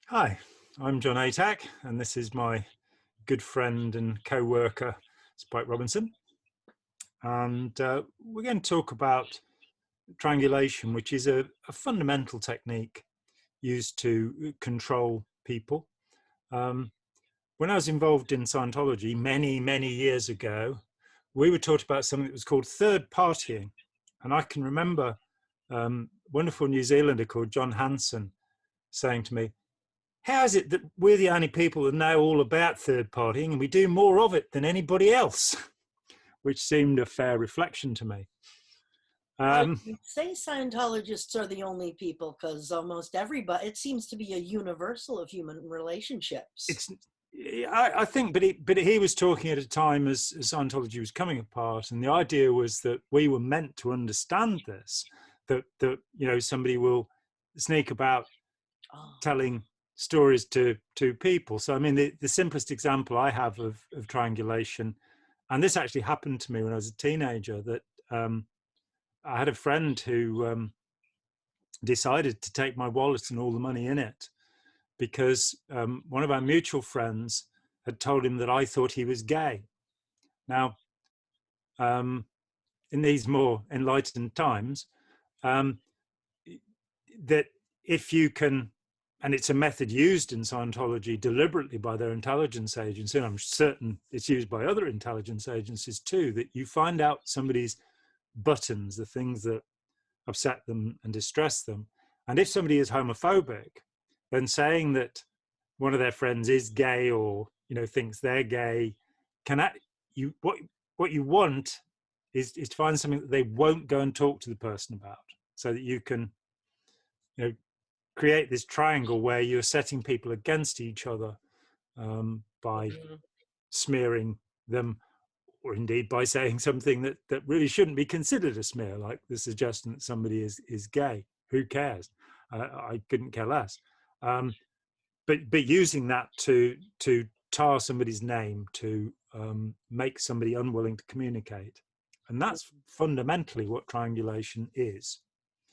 Hi, I'm John Atack, and this is my good friend and co-worker, Spike Robinson. And we're going to talk about triangulation, which is a fundamental technique used to control people. Um, when I was involved in Scientology many years ago, we were taught about something that was called third partying. And I can remember a wonderful New Zealander called John Hanson saying to me, how is it that we're the only people that know all about third partying and we do more of it than anybody else? Which seemed a fair reflection to me. Well, Um, you'd say Scientologists are the only people because almost everybody, it seems to be a universal of human relationships. it's, I think, but he was talking at a time as Scientology was coming apart, and the idea was that we were meant to understand this, that somebody will sneak about Oh, telling stories to people. So I mean, the simplest example I have of triangulation, and this actually happened to me when I was a teenager, that I had a friend who decided to take my wallet and all the money in it because one of our mutual friends had told him that I thought he was gay. Now, um, in these more enlightened times, um, that if you can, and it's a method used in Scientology deliberately by their intelligence agency, and I'm certain it's used by other intelligence agencies too, that you find out somebody's buttons, the things that upset them and distress them. And if somebody is homophobic, then saying that one of their friends is gay or thinks they're gay can you what you want is to find something that they won't go and talk to the person about, so that you can you know create this triangle where you're setting people against each other by mhm. smearing them, or indeed by saying something that really shouldn't be considered a smear, like the suggestion that somebody is gay. Who cares? I couldn't care less. Um, but using that to tar somebody's name, to make somebody unwilling to communicate, and that's fundamentally what triangulation is.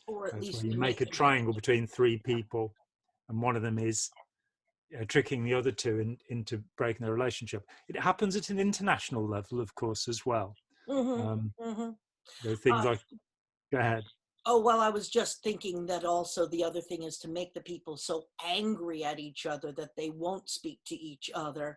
Or at That's where least you to make make a them. triangle between three people, and one of them is tricking the other two into breaking their relationship. It happens at an international level, of course, as well. Hmm. Um, Hmm. there are things like, go ahead. Oh, well, I was just thinking that also the other thing is to make the people so angry at each other that they won't speak to each other.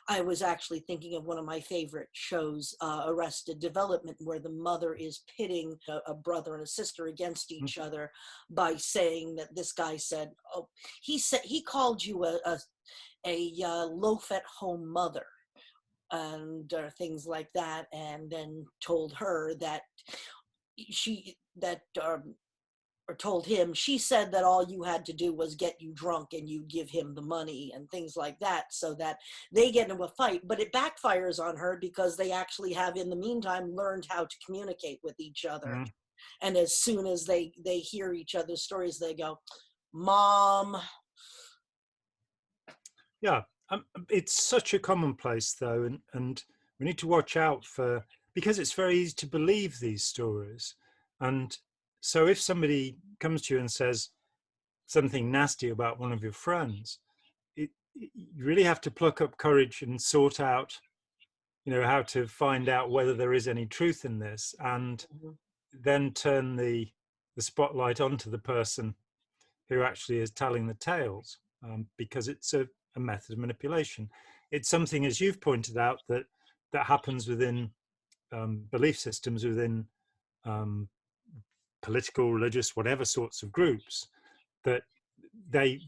I was actually thinking of one of my favorite shows, Arrested Development, where the mother is pitting a brother and a sister against each other by saying that this guy said, "Oh, he called you a loaf at home mother." And things like that, and then told her that she that or told him, she said that all you had to do was get you drunk and you give him the money and things like that, so that they get into a fight. But it backfires on her because they actually have in the meantime learned how to communicate with each other. Mm. And as soon as they hear each other's stories, they go, "Mom." Yeah, it's such a commonplace though, and we need to watch out for, because it's very easy to believe these stories. And so if somebody comes to you and says something nasty about one of your friends, you really have to pluck up courage and sort out, how to find out whether there is any truth in this, and Mhm. then turn the spotlight onto the person who actually is telling the tales, because it's a method of manipulation. It's something, as you've pointed out, that happens within belief systems, within um, political, religious, whatever sorts of groups, that they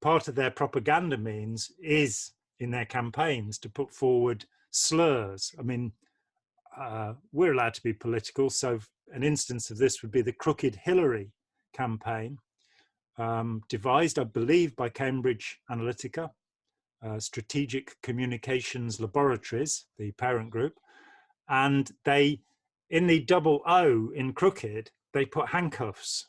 part of their propaganda means is in their campaigns to put forward slurs. I mean, we're allowed to be political, so an instance of this would be the Crooked Hillary campaign, devised, I believe, by Cambridge Analytica, Strategic Communications Laboratories, the parent group. And they, in the double O in crooked, they put handcuffs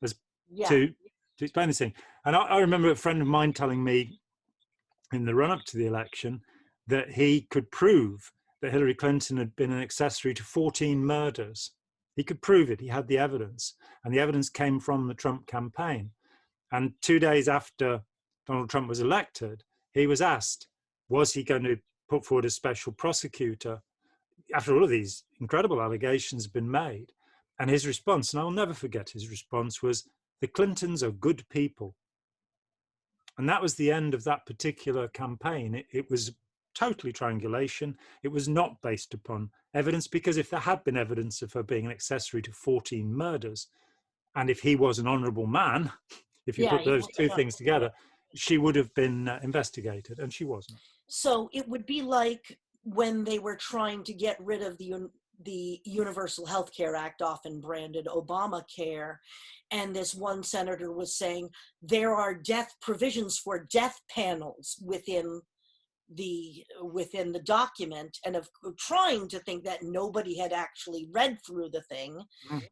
as Yeah. to explain this thing. And I remember a friend of mine telling me in the run up to the election that he could prove that Hillary Clinton had been an accessory to 14 murders. He could prove it. He had the evidence. And the evidence came from the Trump campaign. And 2 days after Donald Trump was elected, he was asked, was he going to put forward a special prosecutor after all of these incredible allegations have been made? And his response, and I will never forget his response, was, the Clintons are good people. And that was the end of that particular campaign. It was totally triangulation. It was not based upon evidence, because if there had been evidence of her being an accessory to 14 murders, and if he was an honourable man, if you Yeah, put he those was two things together, she would have been investigated, and she wasn't. So it would be like when they were trying to get rid of the Universal Health Care Act, often branded Obamacare, and this one senator was saying there are death provisions for death panels within the document, and of trying to think that nobody had actually read through the thing, Mm.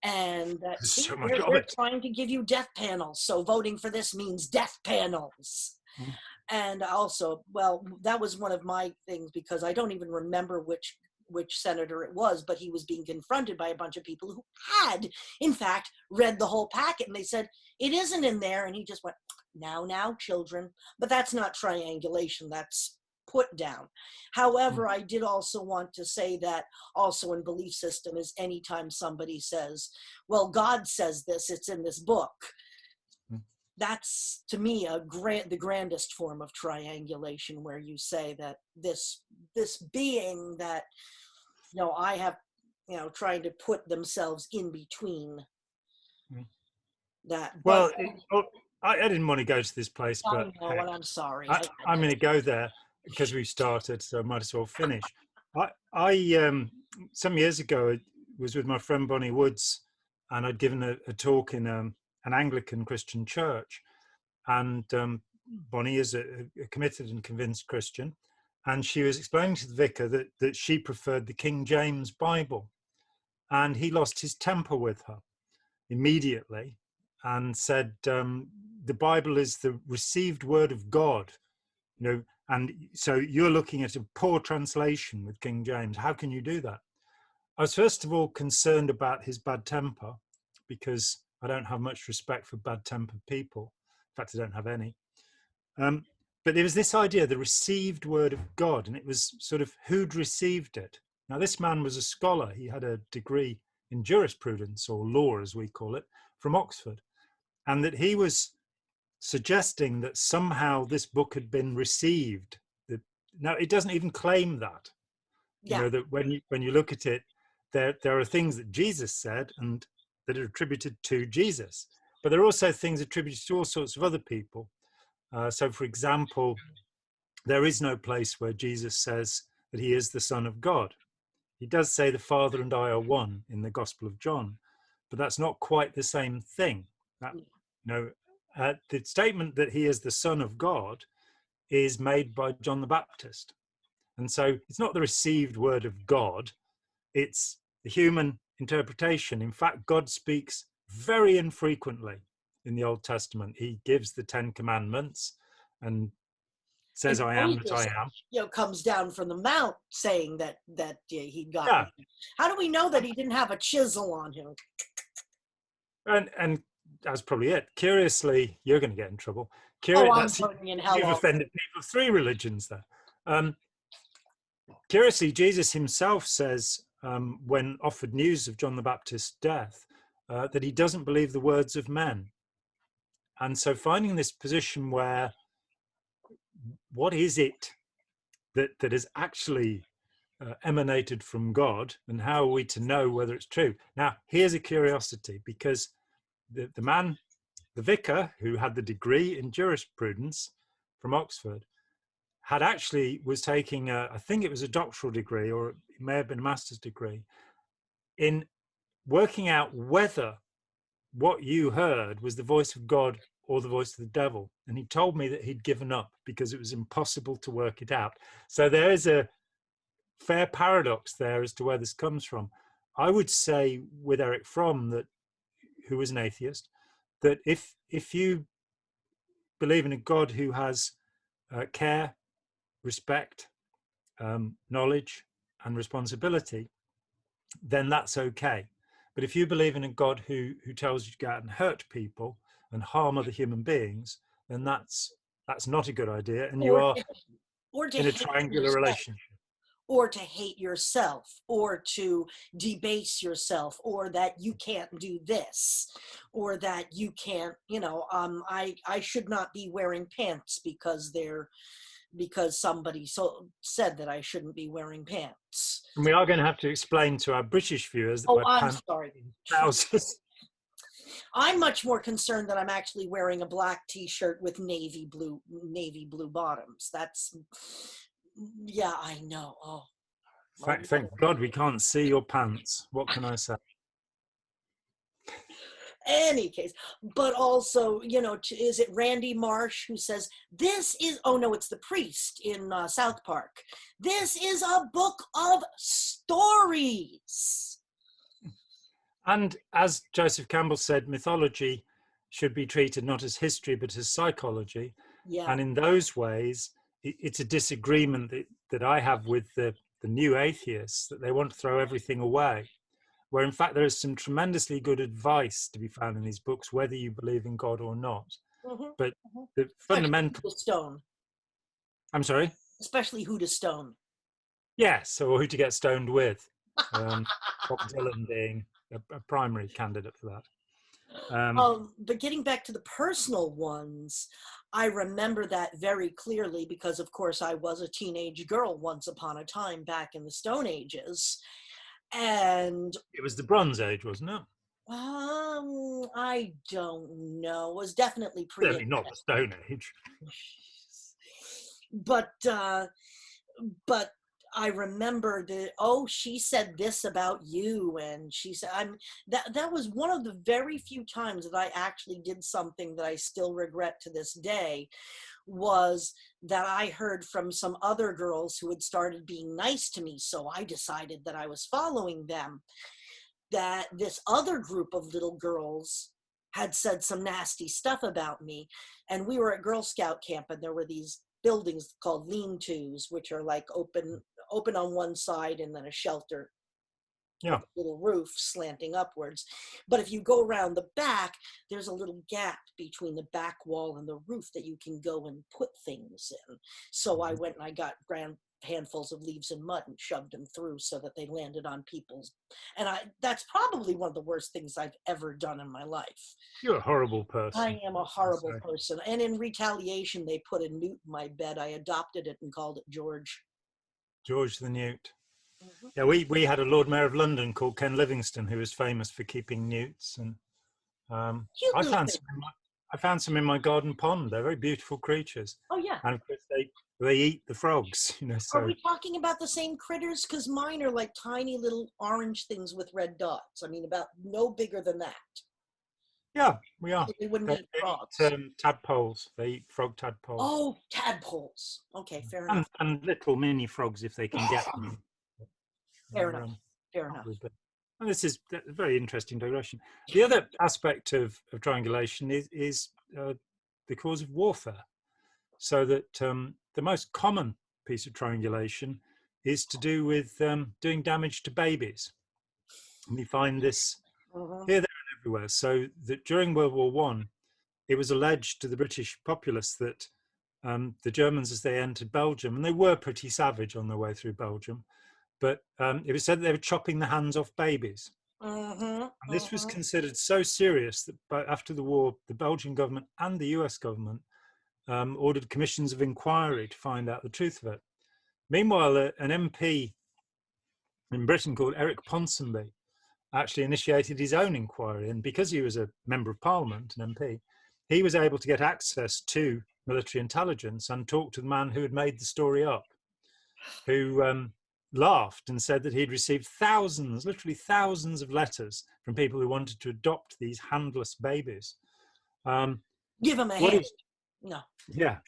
and that, There's see, so much of they're it. trying to give you death panels, so voting for this means death panels. Mm. And also, well, that was one of my things, because I don't even remember which senator it was, but he was being confronted by a bunch of people who had, in fact, read the whole packet, and they said, it isn't in there. And he just went, now, children. But that's not triangulation, that's put down. Mm. However, I did also want to say that also in belief system is anytime somebody says, well, God says this, it's in this book. Mm. That's, to me, the grandest form of triangulation, where you say that this being that, I have, trying to put themselves in between Mm. that. But Well, I didn't want to go to this place, I but know, heck, and I'm sorry. I'm going to go there because we've started, so I might as well finish. I some years ago, I was with my friend Bonnie Woods, and I'd given a talk in an Anglican Christian church, and Bonnie is a committed and convinced Christian, and she was explaining to the vicar that she preferred the King James Bible, and he lost his temper with her immediately and said, the Bible is the received word of God, and so you're looking at a poor translation with King James. How can you do that? I was first of all concerned about his bad temper, because I don't have much respect for bad tempered people. In fact, I don't have any. But there was this idea, the received word of God, and it was sort of who'd received it. Now, this man was a scholar. He had a degree in jurisprudence, or law as we call it, from Oxford, and that he was suggesting that somehow this book had been received. Now, it doesn't even claim that. yeah, That when you look at it, there are things that Jesus said and that are attributed to Jesus, but there are also things attributed to all sorts of other people. So, for example, there is no place where Jesus says that he is the Son of God. He does say the Father and I are one in the Gospel of John, but that's not quite the same thing. That, the statement that he is the Son of God is made by John the Baptist. And so it's not the received word of God, it's the human interpretation. In fact, God speaks very infrequently in the Old Testament. He gives the 10 Commandments and and says, I am that I Moses, am. comes down from the mount saying that he'd gotten. Yeah. How do we know that he didn't have a chisel on him? And that's probably it. Curiously, you're going to get in trouble. Oh, I'm That's, burning in hell. you've offended people of three religions there. Curiously, Jesus himself says, when offered news of John the Baptist's death, that he doesn't believe the words of men. And so finding this position where, what is it that has actually emanated from God, and how are we to know whether it's true? Now, here's a curiosity, because the vicar who had the degree in jurisprudence from Oxford was taking I think it was a doctoral degree, or it may have been a master's degree, in working out whether what you heard was the voice of God or the voice of the devil. And he told me that he'd given up because it was impossible to work it out. So there is a fair paradox there as to where this comes from. I would say with Eric Fromm, who was an atheist, that if you believe in a God who has care, respect, knowledge, and responsibility, then that's okay. But if you believe in a God who tells you to go out and hurt people and harm other human beings, then that's that's not a good idea, and you or are to, or to in a hate triangular yourself, relationship. or to hate yourself, or to debase yourself, or that you can't do this, or that you can't, I should not be wearing pants because somebody said that I shouldn't be wearing pants. And we are going to have to explain to our British viewers that Oh, by I'm pants sorry. trousers. I'm much more concerned that I'm actually wearing a black t-shirt with navy blue bottoms. That's, yeah, I know. Oh, oh Thank no. God we can't see your pants. What can I say? Any case, but also, is it Randy Marsh who says, this is, oh no, it's the priest in South Park. This is a book of stories. And as Joseph Campbell said, mythology should be treated not as history, but as psychology. Yeah. And in those ways, it's a disagreement that I have with the new atheists, that they want to throw everything away, where in fact there is some tremendously good advice to be found in these books, whether you believe in God or not. Mm-hmm. But Mm-hmm. the Especially fundamental, who to stone. I'm sorry? Especially who to stone. Yes, or who to get stoned with. Bob Dylan being a primary candidate for that. But getting back to the personal ones, I remember that very clearly because, of course, I was a teenage girl once upon a time back in the Stone Ages. And It was the Bronze Age, wasn't it? I don't know. It was definitely Certainly not pre-internet. the Stone Age. But I remember that, oh, she said this about you, and she said, that was one of the very few times that I actually did something that I still regret to this day, was that I heard from some other girls who had started being nice to me, so I decided that I was following them, that this other group of little girls had said some nasty stuff about me. And we were at Girl Scout camp, and there were these buildings called lean-tos, which are like open on one side and then a shelter Yeah. with a little roof slanting upwards. But if you go around the back, there's a little gap between the back wall and the roof that you can go and put things in. So I went and I got handfuls of leaves and mud and shoved them through so that they landed on people's. And that's probably one of the worst things I've ever done in my life. You're a horrible person. I am a horrible person. And in retaliation, they put a newt in my bed. I adopted it and called it George. George the Newt. Mm-hmm. Yeah, we had a Lord Mayor of London called Ken Livingstone, who was famous for keeping newts, and Cute I little found thing. some in my garden pond. They're very beautiful creatures, Oh, yeah. and of course they eat the frogs, Are So we talking about the same critters? Because mine are like tiny little orange things with red dots. I mean, about no bigger than that. yeah, we are. So they wouldn't They eat frogs. eat tadpoles. They eat frog tadpoles, Oh, tadpoles. Okay, fair enough. and little mini frogs if they can get them. Fair They're, enough. Fair enough. And this is a very interesting digression. The other aspect of triangulation is the cause of warfare. So that the most common piece of triangulation is to do with doing damage to babies. And we find this Mm-hmm. here, there, and everywhere. So that during World War One, it was alleged to the British populace that the Germans, as they entered Belgium, and they were pretty savage on their way through Belgium, but it was said that they were chopping the hands off babies. Mm-hmm. And this was Mm-hmm. considered so serious that after the war, the Belgian government and the US government ordered commissions of inquiry to find out the truth of it. Meanwhile, an MP in Britain called Eric Ponsonby actually initiated his own inquiry. And because he was a member of parliament, an MP, he was able to get access to military intelligence and talk to the man who had made the story up, who laughed and said that he'd received thousands, literally thousands of letters from people who wanted to adopt these handless babies. Give him a hand. No. Yeah,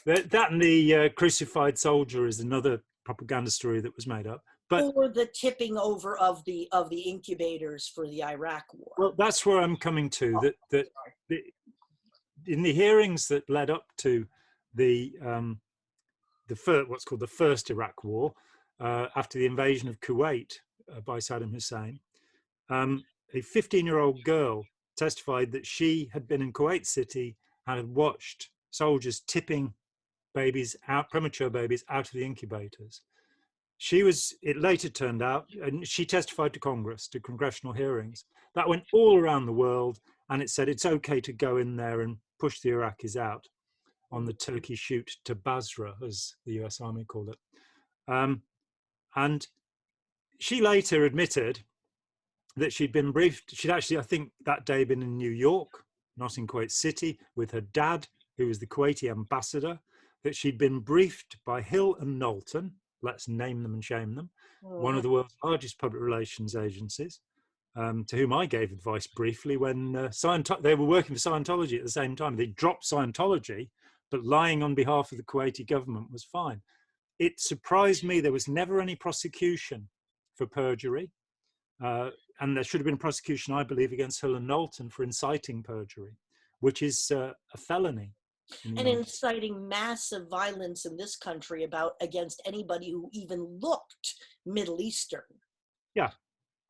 that and the crucified soldier is another propaganda story that was made up. But or the tipping over of the incubators for the Iraq War. Well, that's where I'm coming to. That in the hearings that led up to the what's called the first Iraq War, after the invasion of Kuwait by Saddam Hussein, a 15-year-old girl testified that she had been in Kuwait City and had watched soldiers tipping babies out, premature babies out of the incubators. It later turned out, and she testified to Congress, to congressional hearings, that went all around the world, and it said it's okay to go in there and push the Iraqis out on the Mhm. Turkey shoot to Basra, as the US Army called it. And she later admitted that she'd been briefed. She'd actually, I think, that day been in New York, not in Kuwait City, with her dad, who was the Kuwaiti ambassador, that she'd been briefed by Hill and Knowlton, let's name them and shame them, one Mhm. of the world's largest public relations agencies, to whom I gave advice briefly when they were working for Scientology at the same time. They dropped Scientology, but lying on behalf of the Kuwaiti government was fine. It surprised me there was never any prosecution for perjury. Uh, and there should have been prosecution, I believe, against Hill and Knowlton for inciting perjury, which is a felony in the And United States. inciting massive violence in this country against anybody who even looked Middle Eastern, Yeah,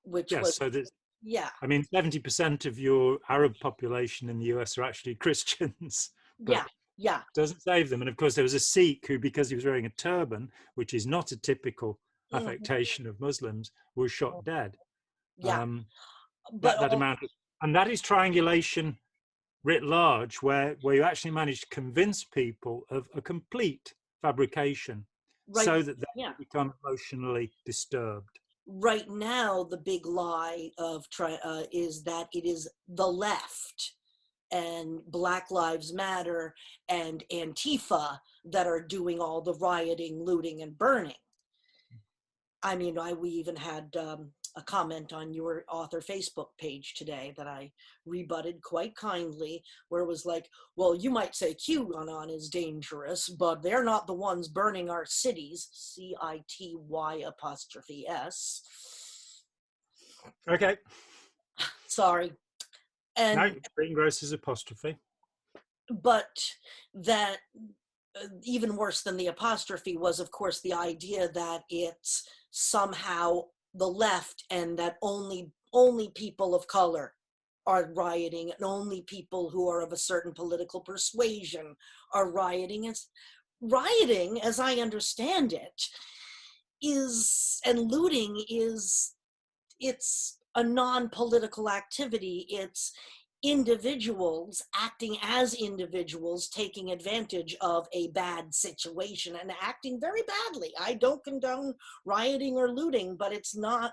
which yes. was, So that, yeah, I mean, 70% of your Arab population in the US are actually Christians, but yeah, yeah. doesn't save them. And of course, there was a Sikh who, because he was wearing a turban, which is not a typical Mhm. affectation of Muslims, was Mhm. shot dead. Yeah, Um, but that all, amount, and that is triangulation writ large, where you actually manage to convince people of a complete fabrication right, so that they yeah. will become emotionally disturbed. Right now, the big lie is that it is the left and Black Lives Matter and Antifa that are doing all the rioting, looting, and burning. I mean, we even had a comment on your author Facebook page today that I rebutted quite kindly, where it was like, well, you might say QAnon is dangerous, but they're not the ones burning our cities, CITY''S. Okay. Sorry. No, And, greengrocer's apostrophe. but that even worse than the apostrophe was, of course, the idea that it's somehow the left and that only people of color are rioting and only people who are of a certain political persuasion are rioting. It's rioting, as I understand it, is and looting is it's a non-political activity. It's individuals acting as individuals taking advantage of a bad situation and acting very badly. I don't condone rioting or looting, but it's not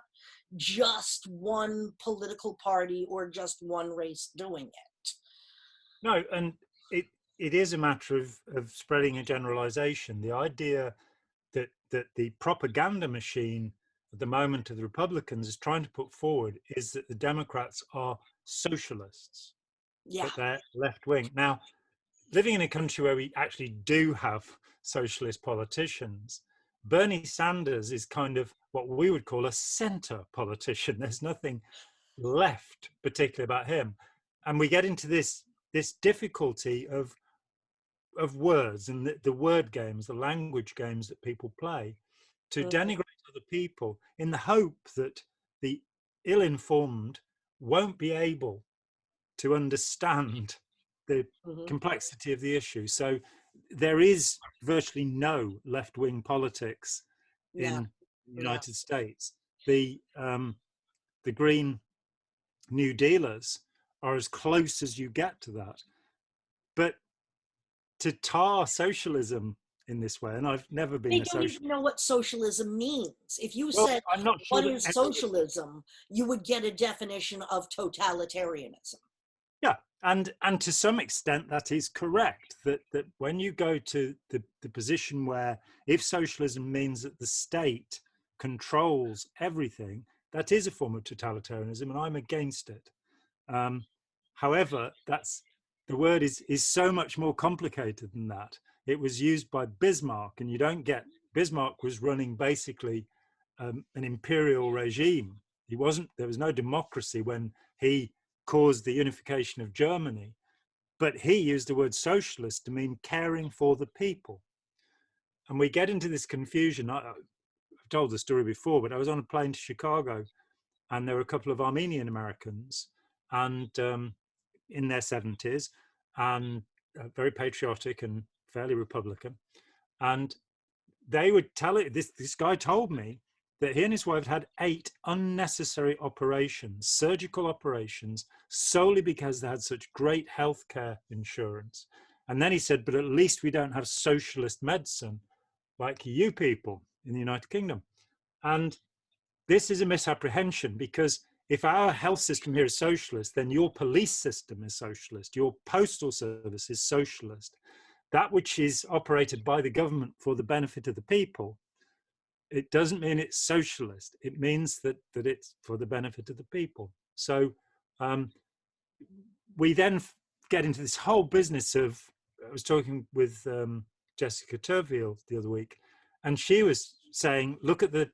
just one political party or just one race doing it. No, and it is a matter of spreading a generalization. The idea that the propaganda machine at the moment of the Republicans is trying to put forward is that the Democrats are socialists, Yeah. that they're left wing. Now, living in a country where we actually do have socialist politicians, Bernie Sanders is kind of what we would call a center politician. There's nothing left particularly about him. And we get into this difficulty of words and the word games, the language games that people play to Mhm. denigrate other people in the hope that the ill-informed won't be able to understand the Mhm. complexity of the issue. So there is virtually no left-wing politics Yeah. in the Yeah. United States. The Green New Dealers are as close as you get to that. But to tar socialism in this way, and I've never been They a don't socialist. even know what socialism means. If you Well, said, I'm not sure what that is anybody. socialism, you would get a definition of totalitarianism. Yeah, and to some extent that is correct. That when you go to the position where if socialism means that the state controls everything, that is a form of totalitarianism, and I'm against it. Um, However, that's the word is so much more complicated than that. It was used by Bismarck, and you don't get Bismarck was running basically an imperial regime. He wasn't. There was no democracy when he caused the unification of Germany, but he used the word socialist to mean caring for the people. And we get into this confusion. I've told the story before, but I was on a plane to Chicago, and there were a couple of Armenian Americans, and in their 70s, and very patriotic and fairly Republican, and they would tell it. This guy told me that he and his wife had 8 unnecessary operations, surgical operations, solely because they had such great healthcare insurance. And then he said, but at least we don't have socialist medicine like you people in the United Kingdom. And this is a misapprehension, because if our health system here is socialist, then your police system is socialist, your postal service is socialist. That which is operated by the government for the benefit of the people, it doesn't mean it's socialist. It means that it's for the benefit of the people. So we then get into this whole business of, I was talking with Jessica Turville the other week, and she was saying, look at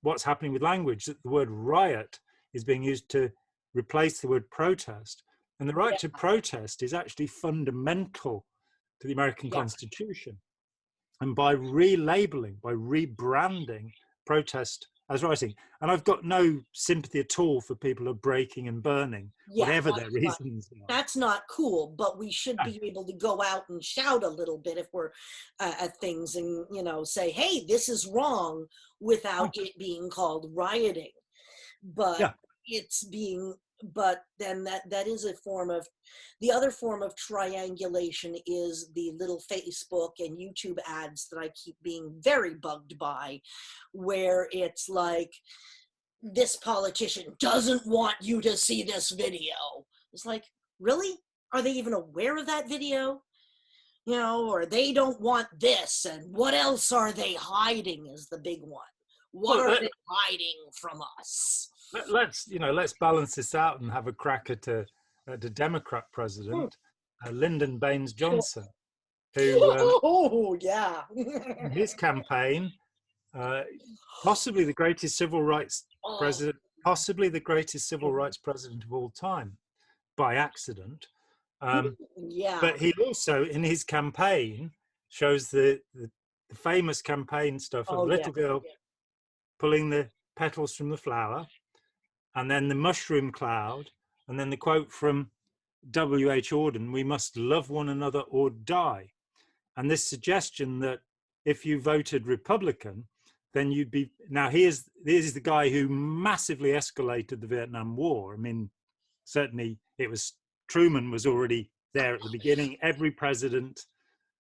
what's happening with language, that the word riot is being used to replace the word protest. And the right Yeah. to protest is actually fundamental to the American Yeah. Constitution. And by relabeling, by rebranding protest as rioting, and I've got no sympathy at all for people who are breaking and burning, Yeah, whatever their reasons are. that's not cool, but we should be able to go out and shout a little bit if we're at things, and say, hey, this is wrong, without it being called rioting. But Yeah. it's being, but then that is a form of, the other form of triangulation is the little Facebook and YouTube ads that I keep being very bugged by, where it's like, this politician doesn't want you to see this video. It's like, really? Are they even aware of that video? Or they don't want this, and what else are they hiding is the big one. What are they hiding from us? Let's balance this out and have a crack at the Democrat president, Lyndon Baines Johnson, who oh yeah. in his campaign, possibly the greatest civil rights president, possibly the greatest civil rights president of all time, by accident. Yeah. But he also, in his campaign, shows the famous campaign stuff of the little girl pulling the petals from the flower, and then the mushroom cloud, and then the quote from W.H. Auden, we must love one another or die. And this suggestion that if you voted Republican, then you'd be, now here's the guy who massively escalated the Vietnam War. I mean, certainly it was, Truman was already there at the beginning. Every president,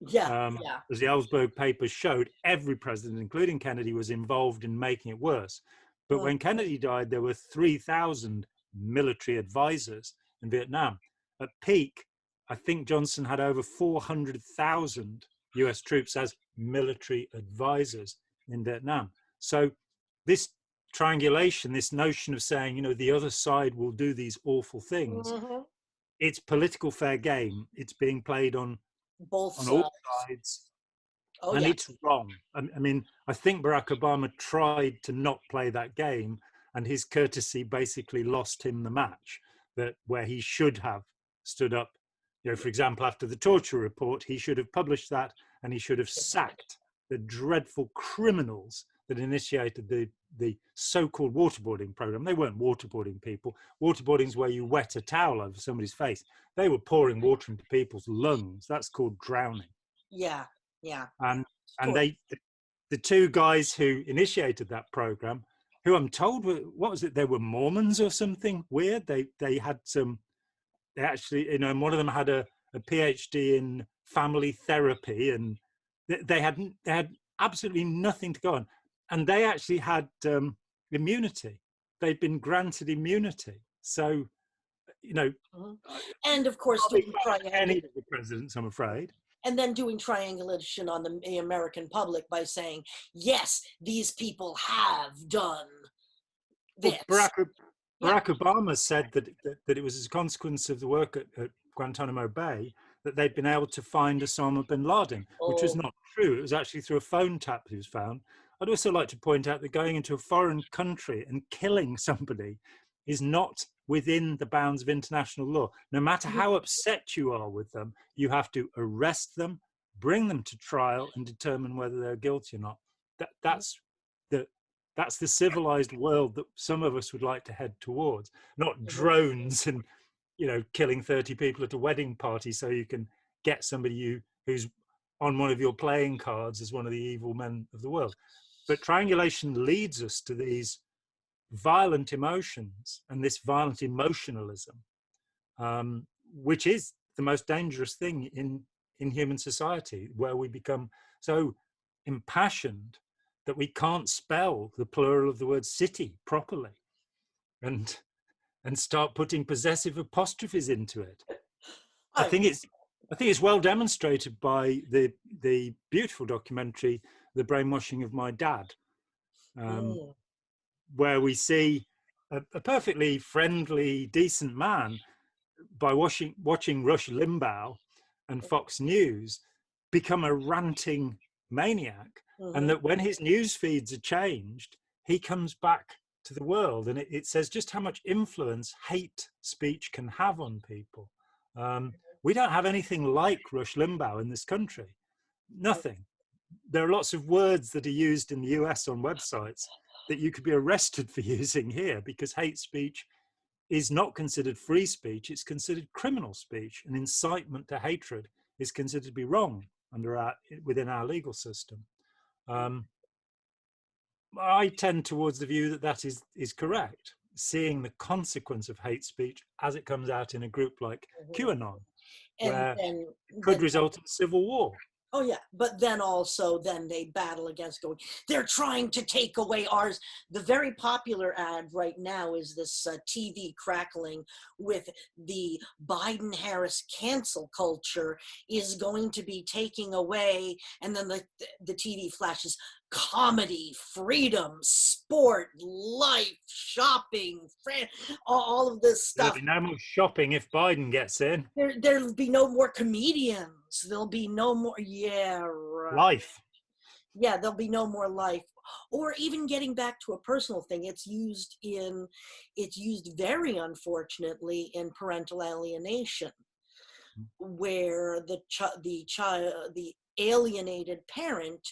as the Ellsberg papers showed, every president, including Kennedy, was involved in making it worse. But when Kennedy died, there were 3,000 military advisors in Vietnam. At peak, I think Johnson had over 400,000 US troops as military advisors in Vietnam. So this triangulation, this notion of saying, the other side will do these awful things, it's political fair game. It's being played on both on sides. all sides. And it's wrong. I mean, I think Barack Obama tried to not play that game, and his courtesy basically lost him the match, where he should have stood up. For example, after the torture report, he should have published that, and he should have sacked the dreadful criminals that initiated the so-called waterboarding program. They weren't waterboarding people. Waterboarding is where you wet a towel over somebody's face. They were pouring water into people's lungs. That's called drowning. Yeah. And the 2 guys who initiated that program, who I'm told were, what was it? They were Mormons or something weird. They had some. They actually, and one of them had a PhD in family therapy, and they had absolutely nothing to go on, and they actually had immunity. They'd been granted immunity. So, and of course, doing any of the presidents, I'm afraid. And then doing triangulation on the American public by saying, yes, these people have done this. Well, Barack Obama said that it was as a consequence of the work at Guantanamo Bay that they'd been able to find Osama bin Laden, which was not true. It was actually through a phone tap that he was found. I'd also like to point out that going into a foreign country and killing somebody is not within the bounds of international law. No matter how upset you are with them, you have to arrest them, bring them to trial, and determine whether they're guilty or not. That's the civilized world that some of us would like to head towards, not drones and killing 30 people at a wedding party so you can get somebody who's on one of your playing cards as one of the evil men of the world. But triangulation leads us to these violent emotions and this violent emotionalism, which is the most dangerous thing in human society, where we become so impassioned that we can't spell the plural of the word city properly, and start putting possessive apostrophes into it. I I think it's I think it's well demonstrated by the beautiful documentary "The Brainwashing of My Dad," um, mm, where we see a perfectly friendly, decent man by watching Rush Limbaugh and Fox News become a ranting maniac, and mhm, that when his news feeds are changed, he comes back to the world, and it says just how much influence hate speech can have on people. Um, we don't have anything like Rush Limbaugh in this country. Nothing. There are lots of words that are used in the US on websites that you could be arrested for using here, because hate speech is not considered free speech, it's considered criminal speech, and incitement to hatred is considered to be wrong within our legal system. Um, I tend towards the view that that is correct, seeing the consequence of hate speech as it comes out in a group like mhm. QAnon, And where it could then result in civil war. oh yeah, but then also then they battle against going, they're trying to take away ours. The very popular ad right now is this TV crackling with the Biden Harris cancel culture is going to be taking away, and then the TV flashes comedy, freedom, sport, life, shopping, all of this There'll stuff. be no more shopping if Biden gets in. There'll be no more comedians. There'll be no more. Yeah, right. Life. Yeah, there'll be no more life. Or even getting back to a personal thing, it's used very unfortunately in parental alienation, where the alienated parent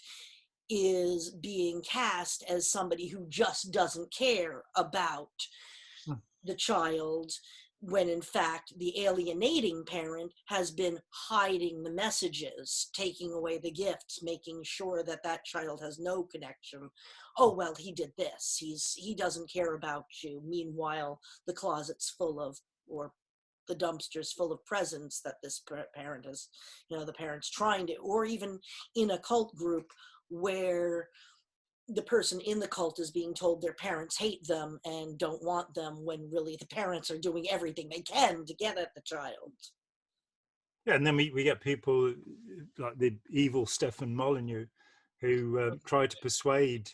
is being cast as somebody who just doesn't care about the child, when in fact the alienating parent has been hiding the messages, taking away the gifts, making sure that that child has no connection. Oh well, he did this, he doesn't care about you. Meanwhile the closet's full of, or the dumpster's full of presents that this parent has, the parent's trying to, or even in a cult group where the person in the cult is being told their parents hate them and don't want them, when really the parents are doing everything they can to get at the child. Yeah, and then we get people like the evil Stefan Molyneux, who try to persuade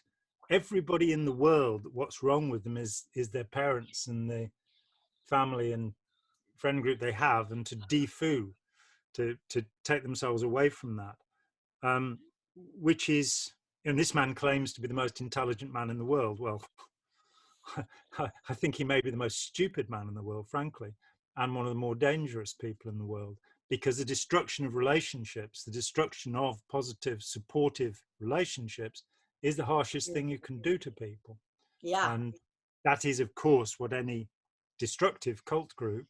everybody in the world that what's wrong with them is their parents and the family and friend group they have, and to defoo, to take themselves away from that, which is, and this man claims to be the most intelligent man in the world. Well, I think he may be the most stupid man in the world, frankly, and one of the more dangerous people in the world, because the destruction of relationships, the destruction of positive, supportive relationships, is the harshest thing you can do to people. Yeah. And that is, of course, what any destructive cult group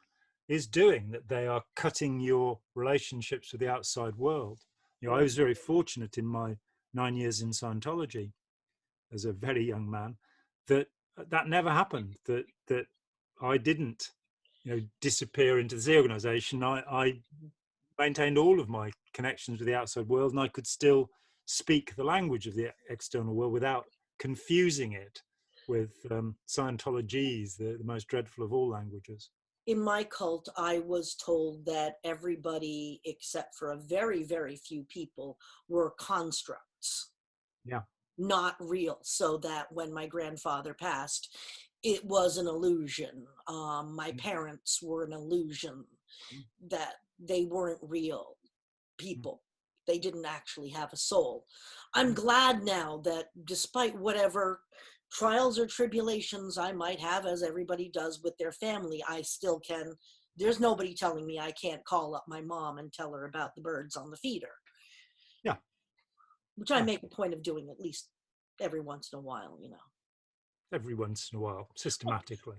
is doing, that they are cutting your relationships with the outside world. I was very fortunate in my 9 years in Scientology as a very young man, that that never happened, that I didn't disappear into the organization. I maintained all of my connections with the outside world, and I could still speak the language of the external world without confusing it with Scientology's, the most dreadful of all languages. In my cult, I was told that everybody except for a very, very few people were constructs, Yeah. not real. So that when my grandfather passed, it was an illusion. My parents were an illusion, that they weren't real people. They didn't actually have a soul. I'm glad now that despite whatever trials or tribulations I might have, as everybody does with their family, I still can. There's nobody telling me I can't call up my mom and tell her about the birds on the feeder, Yeah. which I Yeah. make a point of doing at least every once in a while. Every once in a while, systematically.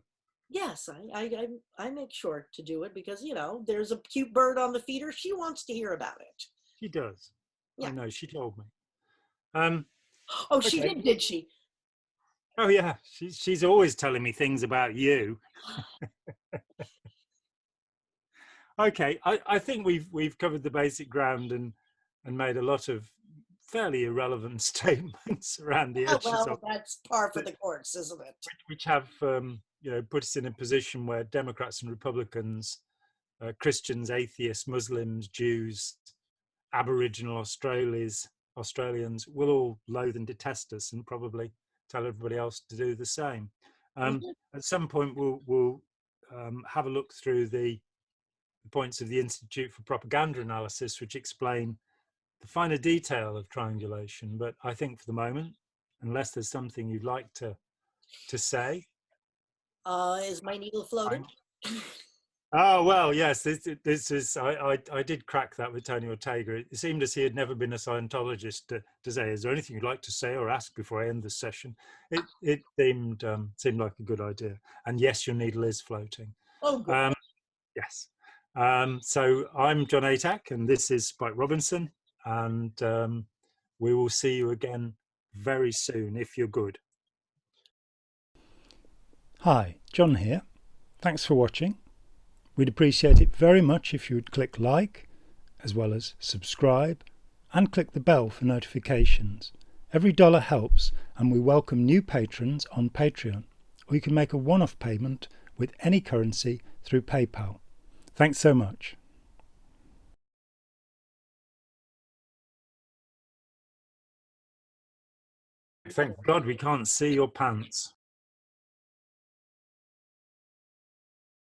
Yes, I make sure to do it because, there's a cute bird on the feeder. She wants to hear about it. She does. I Yeah. know. She told me. Um, Oh, she okay. did she? Oh yeah, she's always telling me things about you. Okay, I think we've covered the basic ground and made a lot of fairly irrelevant statements around the Oh, edges of well, that's par for that, the course, isn't it? which have put us in a position where Democrats and Republicans, Christians, atheists, Muslims, Jews, Aboriginal Australians will all loathe and detest us, and probably tell everybody else to do the same. Mhm. At some point, we'll have a look through the points of the Institute for Propaganda Analysis, which explain the finer detail of triangulation. But I think for the moment, unless there's something you'd like to say, Is my needle floating? I'm, oh well, yes. This is I did crack that with Tony Ortega. It seemed as he had never been a Scientologist to say, "Is there anything you'd like to say or ask before I end this session?" It seemed like a good idea. And yes, your needle is floating. Oh, good. Um, yes. So I'm John Atack, and this is Spike Robinson, and we will see you again very soon if you're good. Hi, John here. Thanks for watching. We'd appreciate it very much if you would click like, as well as subscribe, and click the bell for notifications. Every dollar helps, and we welcome new patrons on Patreon, or you can make a one-off payment with any currency through PayPal. Thanks so much. Thank God we can't see your pants.